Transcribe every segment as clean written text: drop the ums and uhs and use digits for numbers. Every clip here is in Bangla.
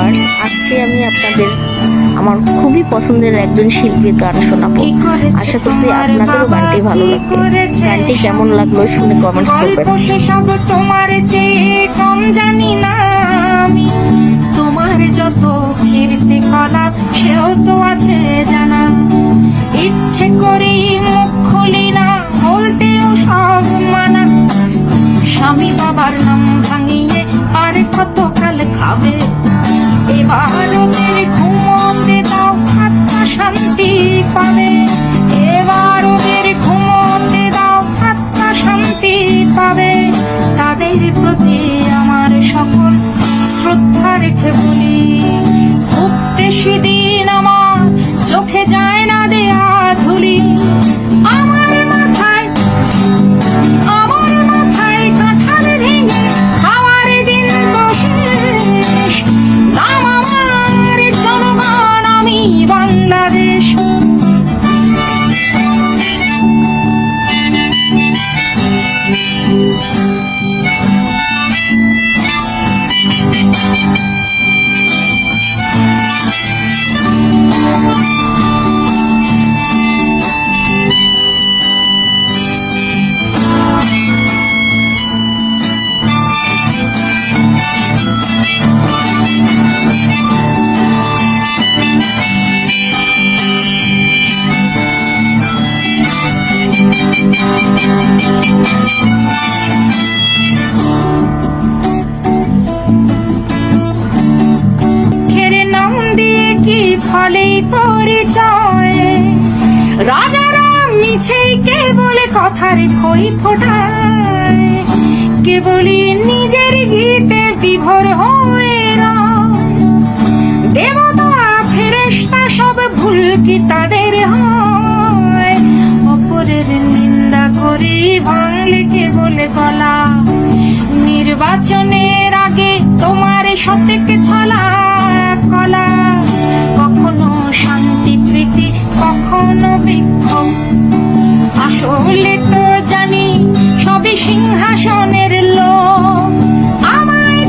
ভিউয়ার্স, আজকে আমি আপনাদের আমার খুবই পছন্দের একজন শিল্পীর গান শোনাবো। আশা করছি আপনাদেরও গানটি ভালো লাগবে। গানটি কেমন লাগলো শুনে কমেন্টস করবেন। সব তোমার চেয়ে কম জানি না আমি, তোমার যত কীর্তি কলা সেও তো আছে জানা। ইচ্ছে করি মুখ খুলি না, বলতেও সব মানা। স্বামী বাবার নাম ভাঙিয়ে আর কতকাল খাবে। এবার ওদের ঘুমোতে দাও, আত্মা শান্তি পাবে। এবার ওদের ঘুমোতে দাও, আত্মা শান্তি পাবে। তাদের প্রতি আমার সকল শ্রদ্ধা রেখে বলি, খুব বেশি দিন আমার চোখে যায় না দেয়া ধুলি। আমার মাথায় কাঁঠাল ভেঙে খাওয়ার দিন তো শেষ। নাম আমার জনগণ, আমি বাংলাদেশ। ফলেই পরিচয়, রাজারা মিছে কেবল কথার খই ফোটায়। কেবলই নিজের গীতে বিভোর হয়ে দেবতা ফেরেশতা সব ভুল কি তাদের হয়। অপরের নিন্দা করে ভাঙলে কেবল গলা, নির্বাচনের আগে তোমার সতেক ছলা কলা। কখনো শান্তি প্রীতি, কখনো বিক্ষোভ, আসলে তো জানি সবই সিংহাসনের লোক। আমায়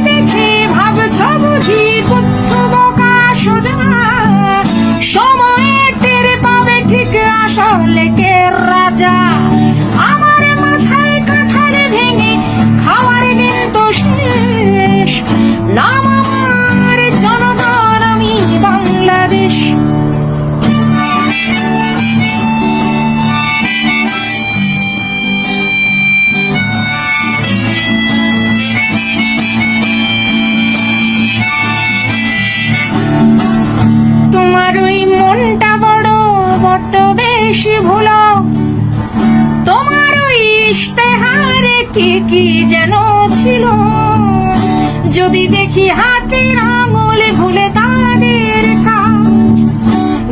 দেখে ভাবছ বুঝি বুদ্ধ বোকা সোজা। সময়ে টের পাবে ঠিক আসলে কে রাজা। আমার মাথায় কাঁঠাল ভেঙে খাওয়ার দিন তো শেষ। নাম আমার জনগণ, আমি বাংলাদেশ। তোমার ওই মনটা বড় বেশি ভুলো। তোমার ওই ইশতেহারে কি যেন ছিল। যদি দেখি হাতের আঙুল ভুলে তাদের কাজ,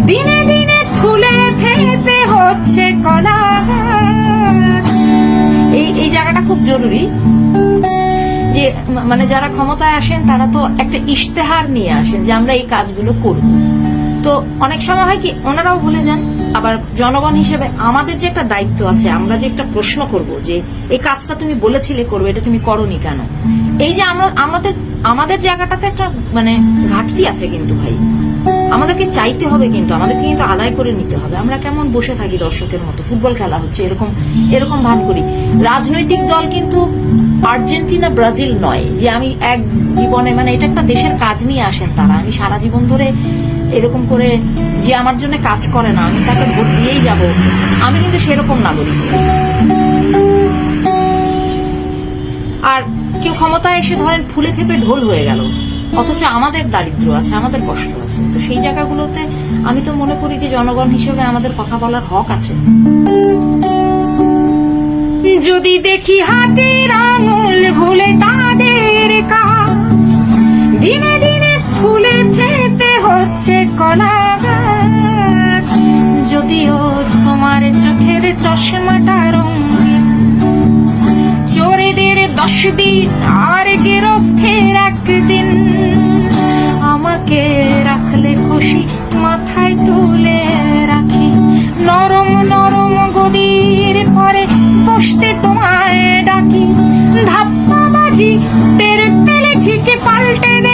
দিনে দিনে ফুলে ফেপে হচ্ছে কলা। এই জায়গাটা খুব জরুরি যে মানে যারা ক্ষমতায় আসেন তারা তো একটা ইশতেহার নিয়ে আসেন যে আমরা এই কাজগুলো করব। তো অনেক সময় হয় কি ওনারাও ভুলে যান। আবার জনগণ হিসেবে আমাদের যে একটা দায়িত্ব আছে, আমরা যে একটা প্রশ্ন করব যে এই কাজটা তুমি বলেছিলে করবে, এটা তুমি করোনি কেন। এই যে আমাদের জায়গাটাতে একটা মানে ঘাটতি আছে কিন্তু ভাই। আমাদেরকে চাইতে হবে, কিন্তু আমাদেরকে কিন্তু আদায় করে নিতে হবে। আমরা কেমন বসে থাকি দর্শকের মতো, ফুটবল খেলা হচ্ছে এরকম ভান করি। রাজনৈতিক দল কিন্তু আর্জেন্টিনা ব্রাজিল নয় যে আমি এক জীবনে মানে এটা একটা দেশের কাজ নিয়ে আসেন তারা। আমি সারা জীবন ধরে এরকম করে যে আমার জন্য কাজ করে না আমি তাকে ভোট দিয়েই যাব, আমি কিন্তু সেরকম নাগরিক। আর কেউ ক্ষমতায় এসে ধরেন ফুলে ফেপে ঢোল হয়ে গেল, অথচ আমাদের দারিদ্র আছে, আমাদের কষ্ট আছে। তো সেই জায়গাগুলোতে আমি তো মনে করি যে জনগণ হিসেবে আমাদের কথা বলার হক আছে। যদি দেখি হাতের আঙুল ভুলে তাদের কাজ, দিনে দিনে ফুলে ফেপে হচ্ছে কলা গাছ। যদিও তোমার চোখের চশমাটা রঙিন, চোরেদের 10 দিন আর গেরস্থের 1 দিন। আমাকে রাখলে খুশি মাথায় তুলে রাখি, নরম নরম গদির পরে বসতে তোমায় ডাকি। ধাপ্পাবাজি টের পেলে ফুলটা